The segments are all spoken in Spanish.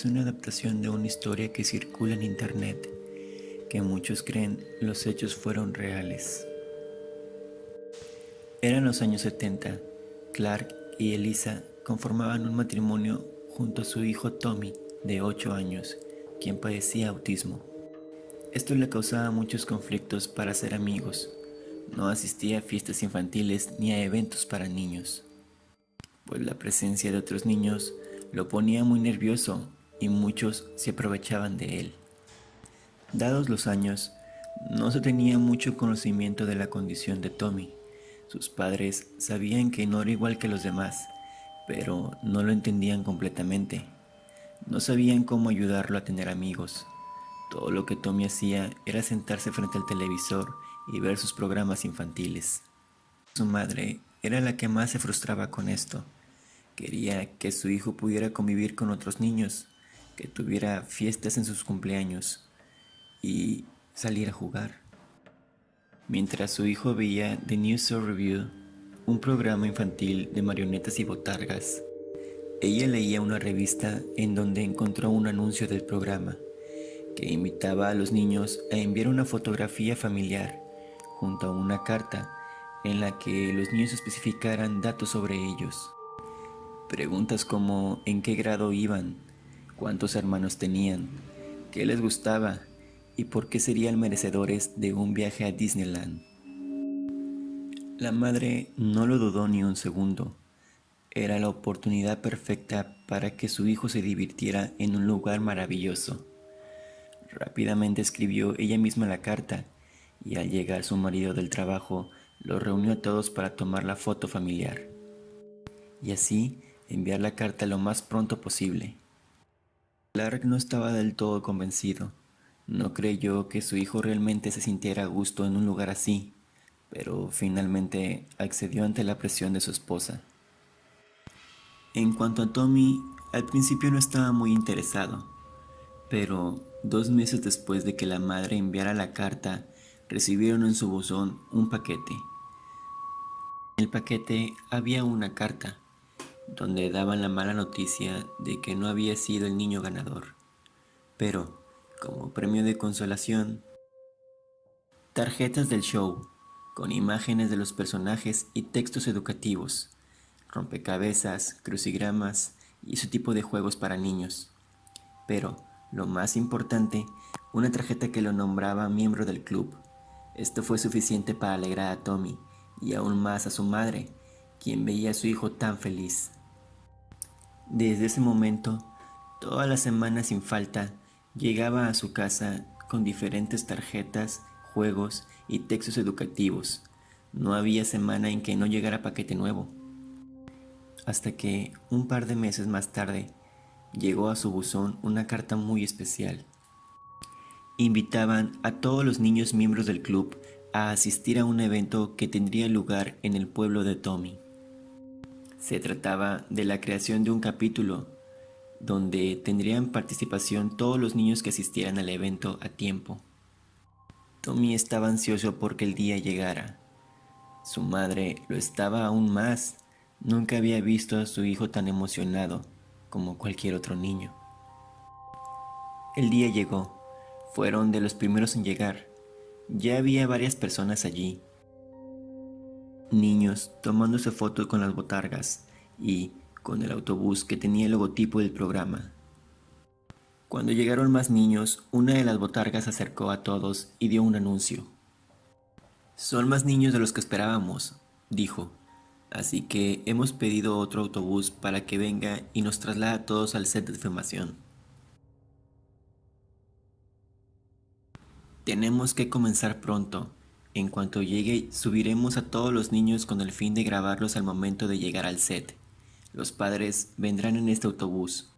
Es una adaptación de una historia que circula en internet, que muchos creen los hechos fueron reales. Eran los años 70. Clark y Elisa conformaban un matrimonio junto a su hijo Tommy, de 8 años, quien padecía autismo. Esto le causaba muchos conflictos para ser amigos. No asistía a fiestas infantiles ni a eventos para niños, pues la presencia de otros niños lo ponía muy nervioso y muchos se aprovechaban de él. Dados los años, no se tenía mucho conocimiento de la condición de Tommy. Sus padres sabían que no era igual que los demás, pero no lo entendían completamente. No sabían cómo ayudarlo a tener amigos. Todo lo que Tommy hacía era sentarse frente al televisor y ver sus programas infantiles. Su madre era la que más se frustraba con esto. Quería que su hijo pudiera convivir con otros niños, que tuviera fiestas en sus cumpleaños y salir a jugar. Mientras su hijo veía The New Soul Review, un programa infantil de marionetas y botargas, ella leía una revista en donde encontró un anuncio del programa que invitaba a los niños a enviar una fotografía familiar junto a una carta en la que los niños especificaran datos sobre ellos. Preguntas como en qué grado iban, cuántos hermanos tenían, qué les gustaba y por qué serían merecedores de un viaje a Disneyland. La madre no lo dudó ni un segundo. Era la oportunidad perfecta para que su hijo se divirtiera en un lugar maravilloso. Rápidamente escribió ella misma la carta y al llegar su marido del trabajo los reunió a todos para tomar la foto familiar y así enviar la carta lo más pronto posible. Clark no estaba del todo convencido. No creyó que su hijo realmente se sintiera a gusto en un lugar así, pero finalmente accedió ante la presión de su esposa. En cuanto a Tommy, al principio no estaba muy interesado, pero 2 meses después de que la madre enviara la carta, recibieron en su buzón un paquete. En el paquete había una carta, donde daban la mala noticia de que no había sido el niño ganador. Pero, como premio de consolación, tarjetas del show, con imágenes de los personajes y textos educativos, rompecabezas, crucigramas y ese tipo de juegos para niños. Pero, lo más importante, una tarjeta que lo nombraba miembro del club. Esto fue suficiente para alegrar a Tommy y aún más a su madre, quien veía a su hijo tan feliz. Desde ese momento, todas las semanas sin falta, llegaba a su casa con diferentes tarjetas, juegos y textos educativos. No había semana en que no llegara paquete nuevo. Hasta que, un par de meses más tarde, llegó a su buzón una carta muy especial. Invitaban a todos los niños miembros del club a asistir a un evento que tendría lugar en el pueblo de Tommy. Se trataba de la creación de un capítulo donde tendrían participación todos los niños que asistieran al evento a tiempo. Tommy estaba ansioso porque el día llegara. Su madre lo estaba aún más. Nunca había visto a su hijo tan emocionado como cualquier otro niño. El día llegó. Fueron de los primeros en llegar. Ya había varias personas allí. Niños tomándose fotos con las botargas y con el autobús que tenía el logotipo del programa. Cuando llegaron más niños, una de las botargas se acercó a todos y dio un anuncio. Son más niños de los que esperábamos, dijo, así que hemos pedido otro autobús para que venga y nos traslade a todos al set de filmación. Tenemos que comenzar pronto. En cuanto llegue, subiremos a todos los niños con el fin de grabarlos al momento de llegar al set. Los padres vendrán en este autobús.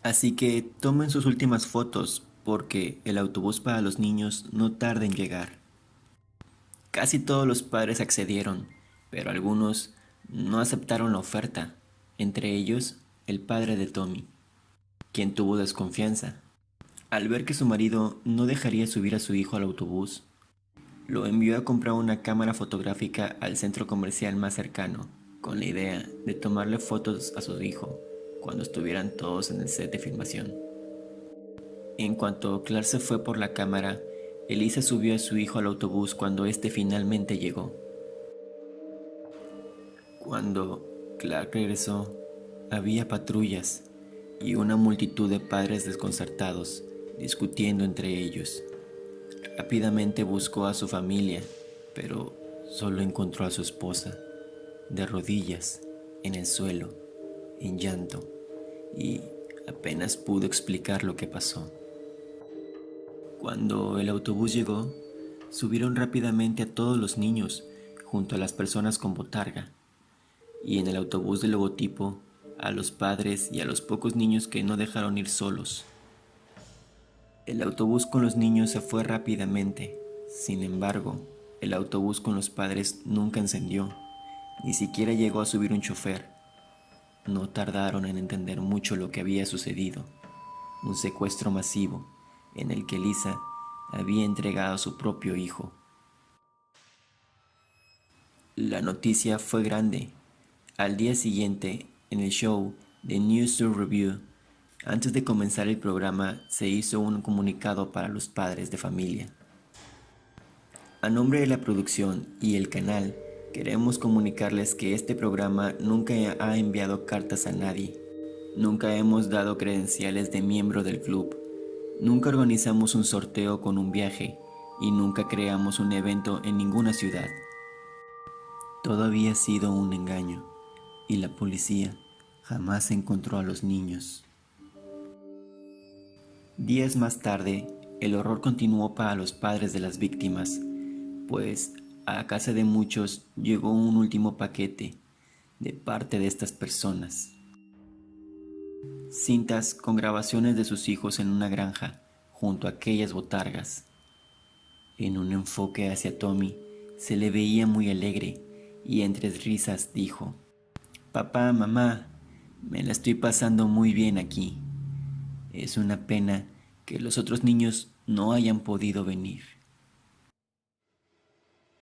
Así que tomen sus últimas fotos, porque el autobús para los niños no tarda en llegar. Casi todos los padres accedieron, pero algunos no aceptaron la oferta, entre ellos el padre de Tommy, quien tuvo desconfianza. Al ver que su marido no dejaría subir a su hijo al autobús, lo envió a comprar una cámara fotográfica al centro comercial más cercano, con la idea de tomarle fotos a su hijo. cuando estuvieran todos en el set de filmación. En cuanto Clark se fue por la cámara, Elisa subió a su hijo al autobús cuando este finalmente llegó. Cuando Clark regresó, había patrullas y una multitud de padres desconcertados, discutiendo entre ellos. Rápidamente buscó a su familia, pero solo encontró a su esposa, de rodillas, en el suelo, en llanto, y apenas pudo explicar lo que pasó. Cuando el autobús llegó, subieron rápidamente a todos los niños, junto a las personas con botarga, y en el autobús del logotipo, a los padres y a los pocos niños que no dejaron ir solos. El autobús con los niños se fue rápidamente. Sin embargo, el autobús con los padres nunca encendió, ni siquiera llegó a subir un chofer. No tardaron en entender mucho lo que había sucedido, un secuestro masivo en el que Lisa había entregado a su propio hijo. La noticia fue grande. Al día siguiente, en el show The News to Review, antes de comenzar el programa, se hizo un comunicado para los padres de familia. A nombre de la producción y el canal, queremos comunicarles que este programa nunca ha enviado cartas a nadie. Nunca hemos dado credenciales de miembro del club. Nunca organizamos un sorteo con un viaje y nunca creamos un evento en ninguna ciudad. Todo había sido un engaño y la policía jamás encontró a los niños. Días más tarde, el horror continuó para los padres de las víctimas, pues a la casa de muchos llegó un último paquete de parte de estas personas. Cintas con grabaciones de sus hijos en una granja junto a aquellas botargas. En un enfoque hacia Tommy, se le veía muy alegre y entre risas dijo: «Papá, mamá, me la estoy pasando muy bien aquí. Es una pena que los otros niños no hayan podido venir».